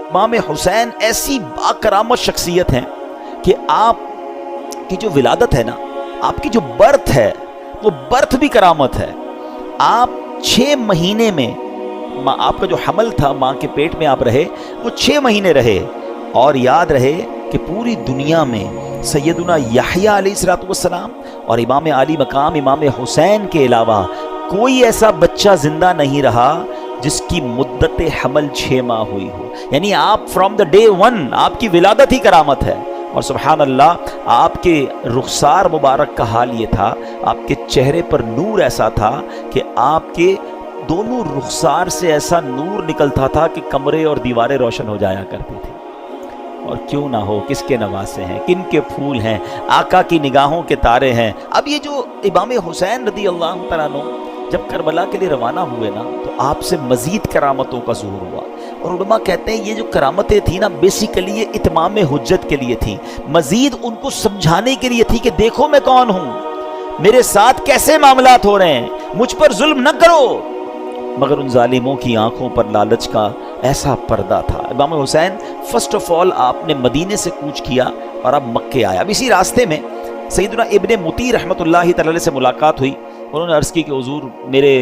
امام حسین ایسی باکرامت شخصیت ہیں کہ آپ کی جو ولادت ہے نا، آپ کی جو برتھ ہے وہ برتھ بھی کرامت ہے۔ آپ 6 مہینے میں آپ کا جو حمل تھا، ماں کے پیٹ میں آپ رہے وہ 6 مہینے رہے، اور یاد رہے کہ پوری دنیا میں سیدنا یحییٰ علیہ السلام اور امام عالی مقام امام حسین کے علاوہ کوئی ایسا بچہ زندہ نہیں رہا جس کی مدت حمل 6 ماہ ہوئی ہو۔ یعنی آپ فرام دا ڈے 1 آپ کی ولادت ہی کرامت ہے۔ اور سبحان اللہ، آپ کے رخسار مبارک کا حال یہ تھا، آپ کے چہرے پر نور ایسا تھا کہ آپ کے دونوں رخسار سے ایسا نور نکلتا تھا کہ کمرے اور دیواریں روشن ہو جایا کرتی تھی۔ اور کیوں نہ ہو، کس کے نواسے ہیں، کن کے پھول ہیں، آقا کی نگاہوں کے تارے ہیں۔ اب یہ جو امام حسین رضی اللہ تعالیٰ عنہ جب کربلا کے لیے روانہ ہوئے نا، تو آپ سے مزید کرامتوں کا ظہور ہوا، اور علماء کہتے ہیں یہ جو کرامتیں تھیں نا، بیسیکلی یہ اتمام حجت کے لیے تھیں، مزید ان کو سمجھانے کے لیے تھی کہ دیکھو میں کون ہوں، میرے ساتھ کیسے معاملات ہو رہے ہیں، مجھ پر ظلم نہ کرو۔ مگر ان ظالموں کی آنکھوں پر لالچ کا ایسا پردہ تھا۔ امام حسین فرسٹ آف آل آپ نے مدینے سے کوچ کیا اور اب مکے آیا۔ اب اسی راستے میں سیدنا ابن مطی رحمۃ اللہ تعالی سے ملاقات ہوئی۔ انہوں نے عرض کی کہ حضور میرے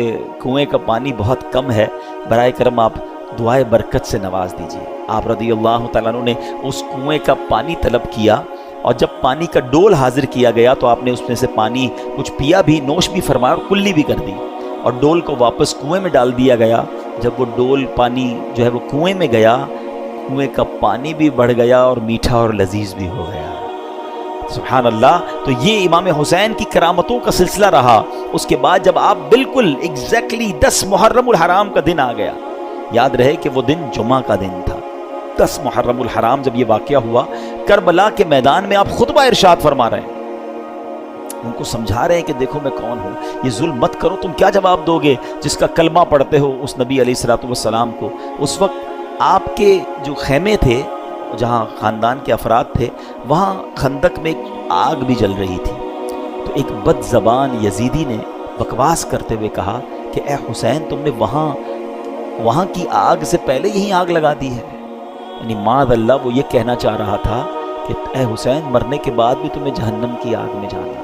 کنویں کا پانی بہت کم ہے، برائے کرم آپ دعائے برکت سے نواز دیجیے۔ آپ رضی اللہ تعالیٰ عنہ نے اس کنویں کا پانی طلب کیا، اور جب پانی کا ڈول حاضر کیا گیا تو آپ نے اس میں سے پانی کچھ پیا بھی، نوش بھی فرمایا اور کلی بھی کر دی، اور ڈول کو واپس کنویں میں ڈال دیا گیا۔ جب وہ ڈول پانی جو ہے وہ کنویں میں گیا، کنویں کا پانی بھی بڑھ گیا اور میٹھا اور لذیذ بھی ہو گیا۔ سبحان اللہ۔ تو یہ امام حسین کی کرامتوں کا سلسلہ رہا۔ اس کے بعد جب آپ بالکل ایگزیکٹلی 10 محرم الحرام کا دن آ گیا، یاد رہے کہ وہ دن جمعہ کا دن تھا، 10 محرم الحرام جب یہ واقعہ ہوا، کربلا کے میدان میں آپ خطبہ ارشاد فرما رہے ہیں، ان کو سمجھا رہے ہیں کہ دیکھو میں کون ہوں، یہ ظلم مت کرو۔ تم کیا جواب دو گے جس کا کلمہ پڑھتے ہو اس نبی علیہ الصلوۃ والسلام کو؟ اس وقت آپ کے جو خیمے تھے، جہاں خاندان کے افراد تھے، وہاں خندق میں ایک آگ بھی جل رہی تھی۔ تو ایک بد زبان یزیدی نے بکواس کرتے ہوئے کہا کہ اے حسین، تم نے وہاں کی آگ سے پہلے یہی آگ لگا دی ہے۔ یعنی معاذ اللہ وہ یہ کہنا چاہ رہا تھا کہ اے حسین، مرنے کے بعد بھی تمہیں جہنم کی آگ میں جانا۔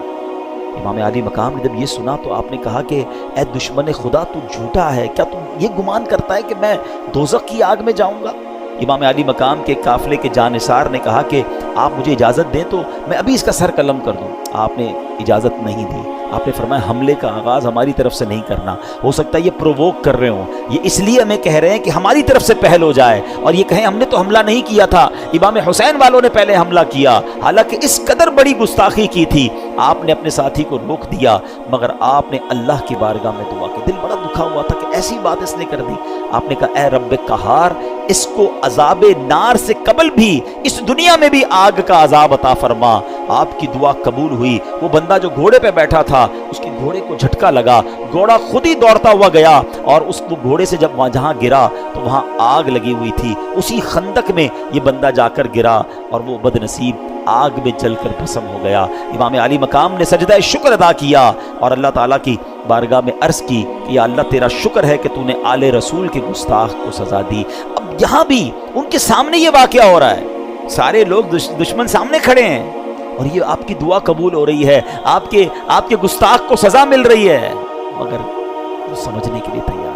امام علی مقام نے جب یہ سنا تو آپ نے کہا کہ اے دشمن خدا، تو جھوٹا ہے، کیا تم یہ گمان کرتا ہے کہ میں دوزخ کی آگ میں جاؤں گا؟ امام علی مقام کے قافلے کے جانثار نے کہا کہ آپ مجھے اجازت دیں تو میں ابھی اس کا سر قلم کر دوں۔ آپ نے اجازت نہیں دی۔ آپ نے فرمایا حملے کا آغاز ہماری طرف سے نہیں کرنا، ہو سکتا ہے یہ پرووک کر رہے ہوں، یہ اس لیے ہمیں کہہ رہے ہیں کہ ہماری طرف سے پہل ہو جائے، اور یہ کہیں ہم نے تو حملہ نہیں کیا تھا، امام حسین والوں نے پہلے حملہ کیا۔ حالانکہ اس قدر بڑی گستاخی کی تھی، آپ نے اپنے ساتھی کو روک دیا، مگر آپ نے اللہ کی بارگاہ میں دعا کی۔ دل بڑا دکھا ہوا تھا کہ ایسی بات اس نے کر دی۔ آپ نے کہا اے رب قہار، اس کو عذاب نار سے قبل بھی اس دنیا میں بھی آگ کا عذاب عطا فرما۔ آپ کی دعا قبول ہوئی۔ وہ بندہ جو گھوڑے پہ بیٹھا تھا، اس کے گھوڑے کو جھٹکا لگا، گھوڑا خود ہی دوڑتا ہوا گیا، اور اس کو گھوڑے سے جب جہاں گرا تو وہاں آگ لگی ہوئی تھی، اسی خندق میں یہ بندہ جا کر گرا، اور وہ بد نصیب آگ میں جل کر بھسم ہو گیا۔ امام علی مقام نے سجدہ شکر ادا کیا اور اللہ تعالیٰ کی بارگاہ میں عرض کی کہ یا اللہ تیرا شکر ہے کہ تو نے آل رسول کے گستاخ کو سزا دی۔ اب یہاں بھی ان کے سامنے یہ واقعہ ہو رہا ہے، سارے لوگ دشمن سامنے کھڑے ہیں، اور یہ آپ کی دعا قبول ہو رہی ہے، آپ کے گستاخ کو سزا مل رہی ہے، مگر وہ سمجھنے کے لیے تیار